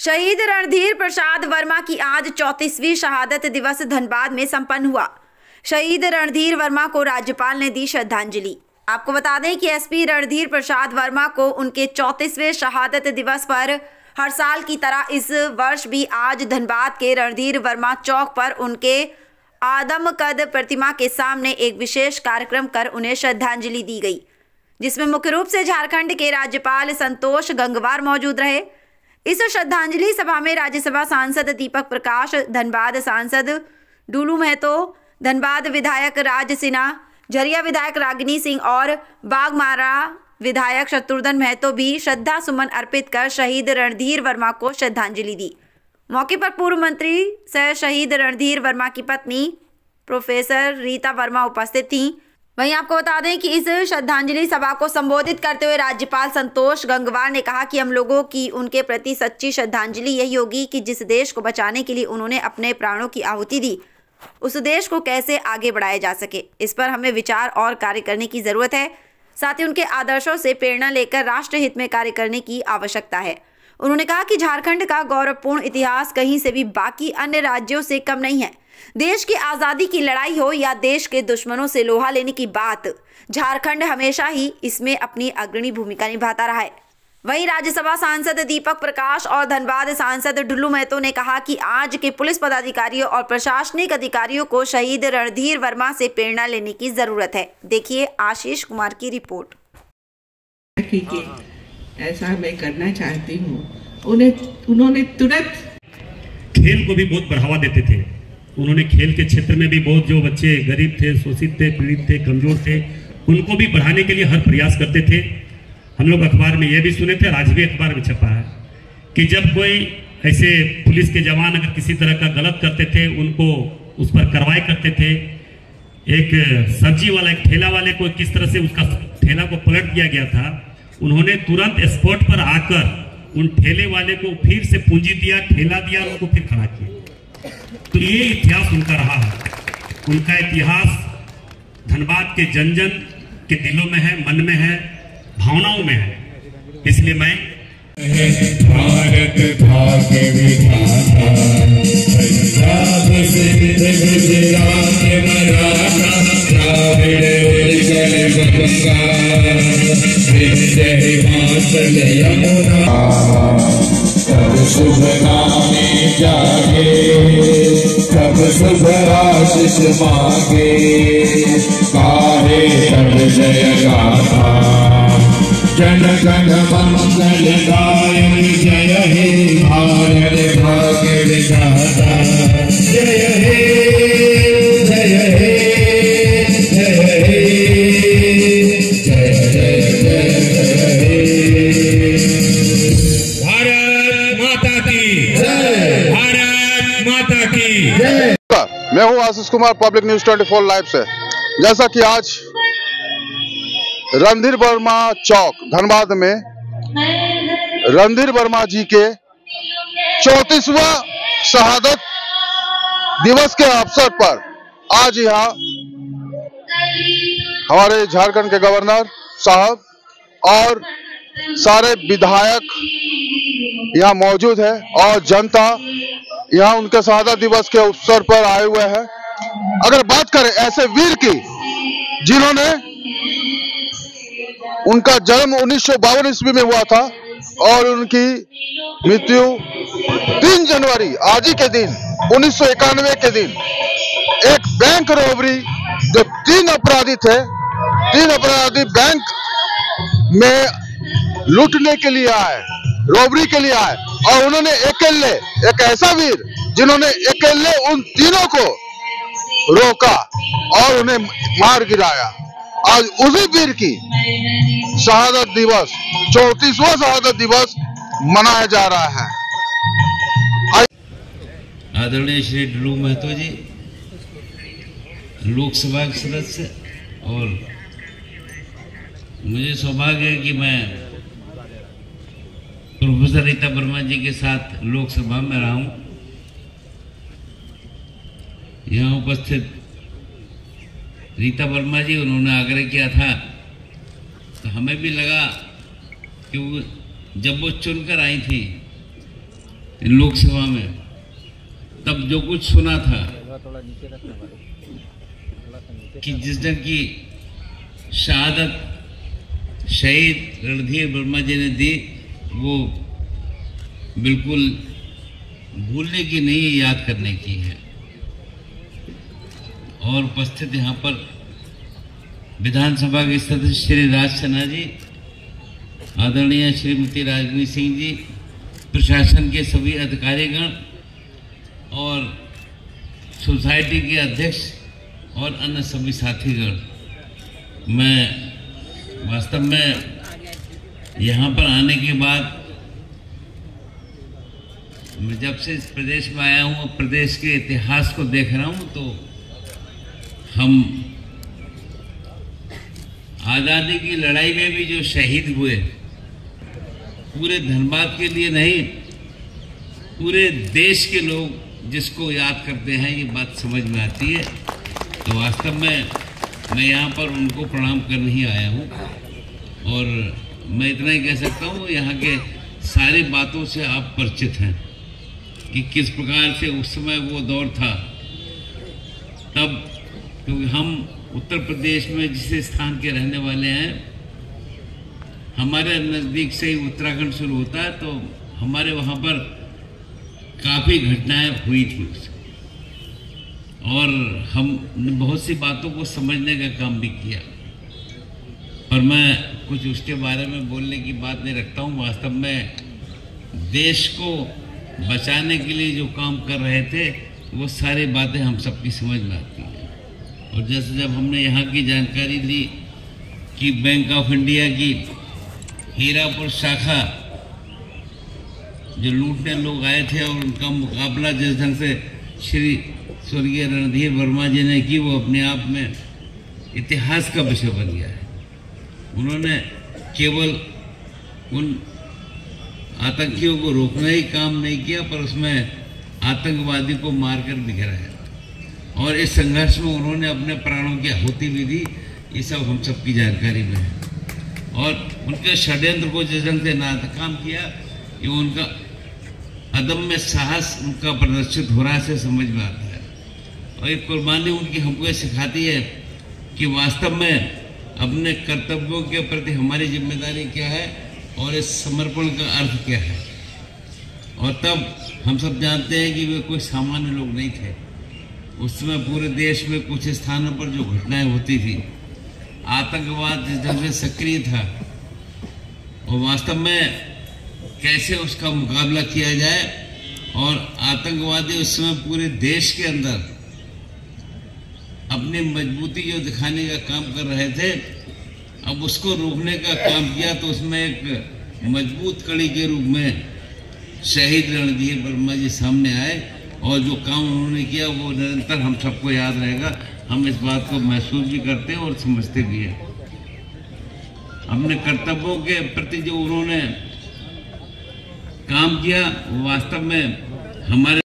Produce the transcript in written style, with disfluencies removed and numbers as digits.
शहीद रणधीर प्रसाद वर्मा की आज 34वीं शहादत दिवस धनबाद में संपन्न हुआ। शहीद रणधीर वर्मा को राज्यपाल ने दी श्रद्धांजलि। आपको बता दें कि एसपी रणधीर प्रसाद वर्मा को उनके 34वें शहादत दिवस पर हर साल की तरह इस वर्ष भी आज धनबाद के रणधीर वर्मा चौक पर उनके आदमकद प्रतिमा के सामने एक विशेष कार्यक्रम कर उन्हें श्रद्धांजलि दी गई, जिसमें मुख्य रूप से झारखंड के राज्यपाल संतोष गंगवार मौजूद रहे। इस श्रद्धांजलि सभा में राज्यसभा सांसद दीपक प्रकाश, धनबाद सांसद डुलू महतो, धनबाद विधायक राज सिन्हा, झरिया विधायक रागिनी सिंह और बागमारा विधायक शत्रुघ्न महतो भी श्रद्धा सुमन अर्पित कर शहीद रणधीर वर्मा को श्रद्धांजलि दी। मौके पर पूर्व मंत्री सह शहीद रणधीर वर्मा की पत्नी प्रोफेसर रीता वर्मा उपस्थित थीं। वहीं आपको बता दें कि इस श्रद्धांजलि सभा को संबोधित करते हुए राज्यपाल संतोष गंगवार ने कहा कि हम लोगों की उनके प्रति सच्ची श्रद्धांजलि यही होगी कि जिस देश को बचाने के लिए उन्होंने अपने प्राणों की आहुति दी, उस देश को कैसे आगे बढ़ाया जा सके, इस पर हमें विचार और कार्य करने की जरूरत है। साथ ही उनके आदर्शों से प्रेरणा लेकर राष्ट्र हित में कार्य करने की आवश्यकता है। उन्होंने कहा कि झारखंड का गौरवपूर्ण इतिहास कहीं से भी बाकी अन्य राज्यों से कम नहीं है। देश की आज़ादी की लड़ाई हो या देश के दुश्मनों से लोहा लेने की बात, झारखंड हमेशा ही इसमें अपनी अग्रणी भूमिका निभाता रहा है। वहीं राज्यसभा सांसद दीपक प्रकाश और धनबाद सांसद डुल्लू महतो ने कहा कि आज के पुलिस पदाधिकारियों और प्रशासनिक अधिकारियों को शहीद रणधीर वर्मा से प्रेरणा लेने की जरूरत है। देखिए आशीष कुमार की रिपोर्ट। ऐसा मैं करना चाहती हूँ। उन्होंने तुरंत खेल को भी बहुत बढ़ावा देते थे। उन्होंने खेल के क्षेत्र में भी बहुत, जो बच्चे गरीब थे, शोषित थे, पीड़ित थे, कमजोर थे, उनको भी बढ़ाने के लिए हर प्रयास करते थे। हम लोग अखबार में ये भी सुने थे, आज भी अखबार में छपा है कि जब कोई ऐसे पुलिस के जवान अगर किसी तरह का गलत करते थे, उनको उस पर कार्रवाई करते थे। एक सब्जी वाला, एक ठेला वाले को किस तरह से उसका ठेला को पलट दिया गया था, उन्होंने तुरंत स्पॉट पर आकर उन ठेले वाले को फिर से पूंजी दिया, ठेला दिया, उनको फिर खड़ा किया। तो ये इतिहास उनका रहा है। उनका इतिहास धनबाद के जन जन के दिलों में है, मन में है, भावनाओं में है। इसलिए मैं भारत भाग्य विधाता, पंजाब सिंध गुजरात मराठा, द्राविड़ उत्कल गंगा, विंध्य हिमाचल यमुना, तब शुभ नामे जागे, तब शुभ आशीष मांगे, गाहे तब जय गाथा, जन गण मंगल गायन, जय हे भारत भाग्य विधाता, जय हे, जय हे, जय हे, जय जय जय जय हे। भारत माता की जय, भारत माता की जय। मैं हूं Ashish Kumar, public news 24 live से। जैसा कि आज रणधीर वर्मा चौक धनबाद में रणधीर वर्मा जी के 34वां शहादत दिवस के अवसर पर आज यहाँ हमारे झारखंड के गवर्नर साहब और सारे विधायक यहाँ मौजूद है और जनता यहाँ उनके शहादत दिवस के अवसर पर आए हुए हैं। अगर बात करें ऐसे वीर की जिन्होंने, उनका जन्म 1952 ईस्वी में हुआ था और उनकी मृत्यु 3 जनवरी आज ही के दिन 1991 के दिन एक बैंक रॉबरी, जो 3 अपराधी थे, 3 अपराधी बैंक में लूटने के लिए आए, रॉबरी के लिए आए और उन्होंने अकेले, एक ऐसा वीर जिन्होंने अकेले उन तीनों को रोका और उन्हें मार गिराया। आज उसी वीर की शहादत दिवस, 34वां शहादत दिवस मनाया जा रहा है। आदरणीय श्री डुल्लू महतो जी, लोकसभा के सदस्य, और मुझे सौभाग्य है कि मैं प्रोफेसर रीता वर्मा जी के साथ लोकसभा में रहा हूँ। यहाँ उपस्थित रीता वर्मा जी, उन्होंने आग्रह किया था तो हमें भी लगा कि जब वो चुनकर आई थी लोकसभा में, तब जो कुछ सुना था कि जिस दिन की शहादत शहीद रणधीर वर्मा जी ने दी, वो बिल्कुल भूलने की नहीं, याद करने की है। और उपस्थित यहाँ पर विधानसभा के सदस्य श्री राज सिन्हा जी, आदरणीय श्रीमती राजनी सिंह जी, प्रशासन के सभी अधिकारीगण और सोसाइटी के अध्यक्ष और अन्य सभी साथीगण, मैं वास्तव में यहाँ पर आने के बाद, मैं जब से इस प्रदेश में आया हूँ, प्रदेश के इतिहास को देख रहा हूँ, तो हम आज़ादी की लड़ाई में भी जो शहीद हुए, पूरे धनबाद के लिए नहीं, पूरे देश के लोग जिसको याद करते हैं, ये बात समझ में आती है। तो वास्तव में मैं यहाँ पर उनको प्रणाम करने ही आया हूँ। और मैं इतना ही कह सकता हूँ, यहाँ के सारी बातों से आप परिचित हैं कि किस प्रकार से उस समय वो दौर था। तब क्योंकि हम उत्तर प्रदेश में जिस स्थान के रहने वाले हैं, हमारे नज़दीक से ही उत्तराखंड शुरू होता है, तो हमारे वहाँ पर काफ़ी घटनाएं हुई थी और हम बहुत सी बातों को समझने का काम भी किया। पर मैं कुछ उसके बारे में बोलने की बात नहीं रखता हूँ। वास्तव में देश को बचाने के लिए जो काम कर रहे थे, वो सारी बातें हम सबकी समझ में आती हैं। और जैसे जब हमने यहाँ की जानकारी ली कि बैंक ऑफ इंडिया की हीरापुर शाखा जो लूटने लोग आए थे और उनका मुकाबला जिस ढंग से श्री स्वर्गीय रणधीर वर्मा जी ने की, वो अपने आप में इतिहास का विषय बन गया है। उन्होंने केवल उन आतंकियों को रोकना ही काम नहीं किया, पर उसमें आतंकवादी को मारकर भी गिराया और इस संघर्ष में उन्होंने अपने प्राणों की आहुति भी दी। ये सब हम सबकी जानकारी में है। और उनके षड्यंत्र को जिस ढंग से नाकाम किया, ये उनका अदम्य साहस उनका प्रदर्शित हो रहा से समझ में आता है। और एक कुर्बानी उनकी हमको ये सिखाती है कि वास्तव में अपने कर्तव्यों के प्रति हमारी जिम्मेदारी क्या है और इस समर्पण का अर्थ क्या है। और तब हम सब जानते हैं कि वे कोई सामान्य लोग नहीं थे। उस समय पूरे देश में कुछ स्थानों पर जो घटनाएं होती थी, आतंकवाद जिस ढंग से सक्रिय था, और वास्तव में कैसे उसका मुकाबला किया जाए, और आतंकवादी उस समय पूरे देश के अंदर अपनी मजबूती जो दिखाने का काम कर रहे थे, अब उसको रोकने का काम किया। तो उसमें एक मजबूत कड़ी के रूप में शहीद रणधीर वर्मा जी सामने आए और जो काम उन्होंने किया वो निरंतर हम सबको याद रहेगा। हम इस बात को महसूस भी करते हैं और समझते भी हैं। अपने कर्तव्यों के प्रति जो उन्होंने काम किया, वास्तव में हमारे